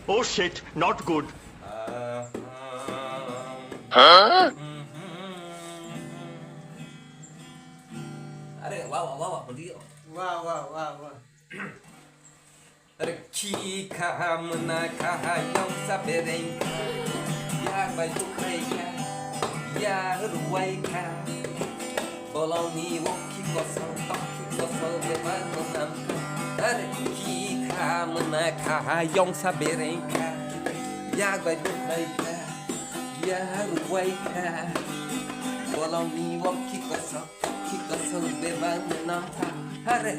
Oh shit, not good. अरे वाह वाह वाह वाह दियो वाह वाह वाह वाह अरे की कहा मना कहा yang sabering ya baju kaya ya ruwai ka boloni woki koso toki koso beban menam अरे की कहा मना कहा yang sabering ya baju kaya ya ruwai ka boloni woki koso beban menam अरे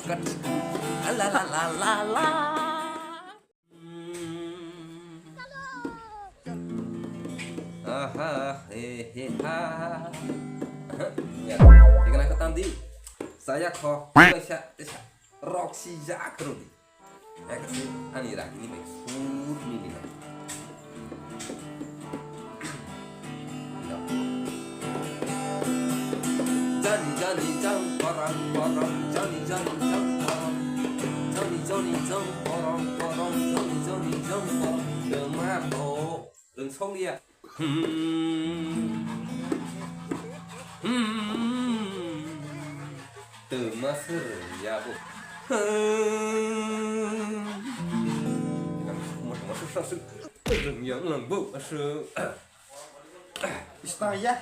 kat la la la la la aha he he ha ya dikenakan di saya kok bisa Roxy Jakrudi ya kasih anira ini baik food mini Johnny jump porong Johnny jump porong Johnny jump porong Johnny jump porong đừng mà bộ đừng xông đi à từ mà sửa ya bộ một sự sao sự đừng những lần bộ sự Istaya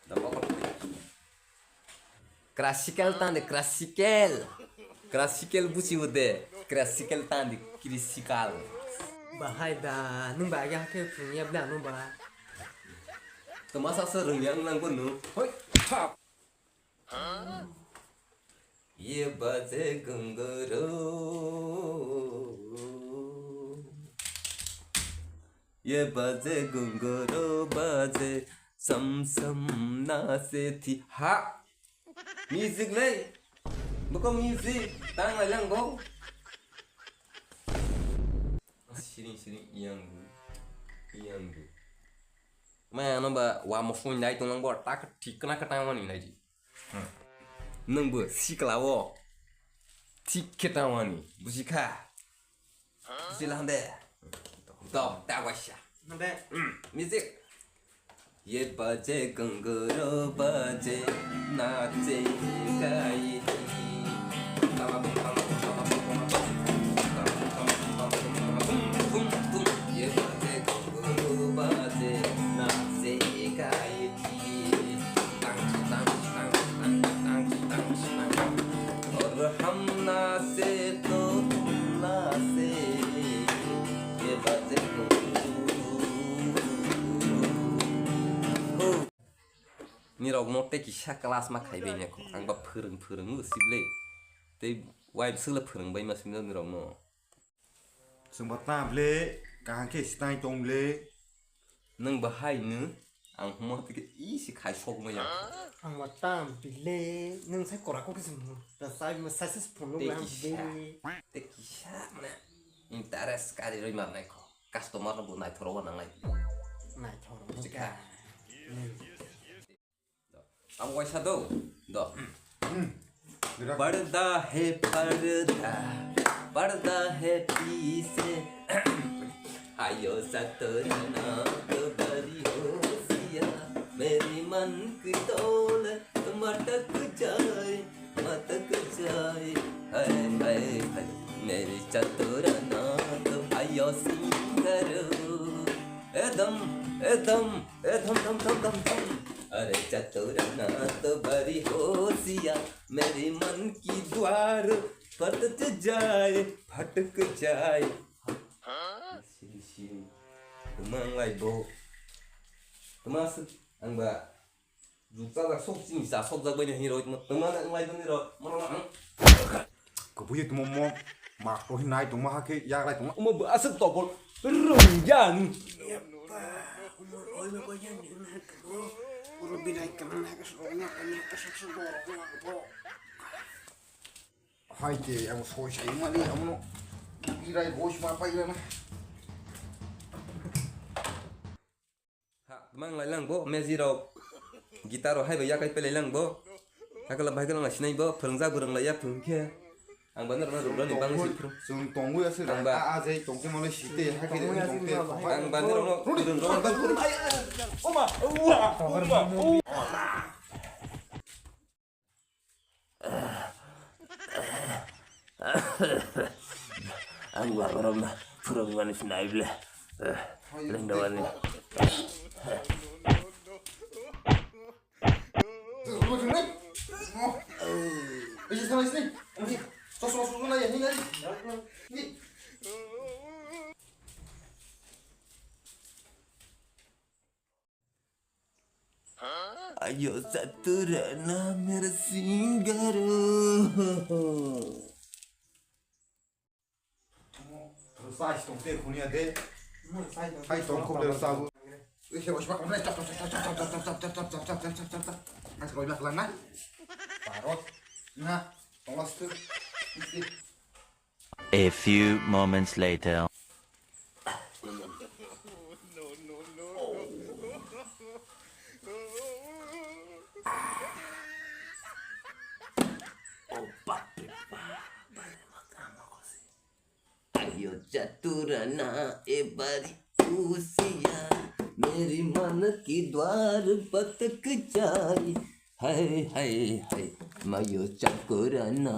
Dah bawa Classical tande classical. Classical busi ude. Classical tande classical. bahai dah nung ba ya ke punya bla nung ba Masa sering yang nang bunu. Hoi, chap. Ye baze gunguro. Ye baze gunguro baze sam sam na se thi ha. Music này, bukan music, tang lại lang bố. Sini yang bu. Mà nó bà wa một phun này tung lang bố ta thì cái tang wani này gì. Nung bố si kelawo, thì cái tang wani, busika. Silahande, tao ta quá xa. nade Music. ये बजे गंगरो बजे नाचे गाई ये बजे गंगरो बजे नाचे गाई और हम नाचे तो तुम नाचे ये बजे ni rog no te ki sha class ma khai be ne ko ang ba phurung mu sible te wai su la phurung bai ma sim ni rog no sung ba tam le ka ke stai tong le nang ba hai nu ang mo te i si khai sok ma ya ang watam pile nung sai kora ko kisum da sai ma sai ses pun te nung ki lang sha te ki sha ma interes ka di roi ma nai ko customer no bu nai thoro wa nang lai nai thoro Jika. Ang wai sa do do पर्दा है पीछे आयो सतरना तो बड़ी होशिया मेरी मन की दौलत मटक जाए हाय हाय हाय मेरी चतुरना तो आयो सिंगर एदम दम अरे चतुरना तो बड़ी होशिया मेरी मन की द्वार फटक जाए sini kemang lai bo kemas angba juta la sok sini sa sok za banyak hero teman ang lai doni ro marang ko bu ye tu mo ma ko hinai tu ma ha ke ya lai tu ma uma ba asap to bol rongjan oi ma ko yan na ko uro binai kaman na ka so na ka ni ka so do hai ke ang so sai ma li am no irai bosh ma pa ile ma ha mang lai lang bo mezi ro gitar ro hai ba ya kai pe lai lang bo hakala bai ka lang sinai bo phangja burang lai ya phungkhe Ang bener udah nih bang sih. Sung tonggu ya sih. Ang ba- Aja tongke malah site ya kaki ini tongke. Ang bener udah bang. Ang waram purungan snaibla. Lendawan ni. Lu dengar? Oh. Ini sama sini. Ini. Sos na ya ini lagi. Ini. Ayo satu rana mersinggaro. Terus sai tongke kunia de. Hai tongko le sabu. Ih, bos pak, stop. Mas kalau bilang lana. Parot. Nah, tonglas tuh. A few moments later. Ayo चतुरना ए बारी उसिया मेरी मन की द्वार पतक जाई हाय हाय हाय मयो चकुरना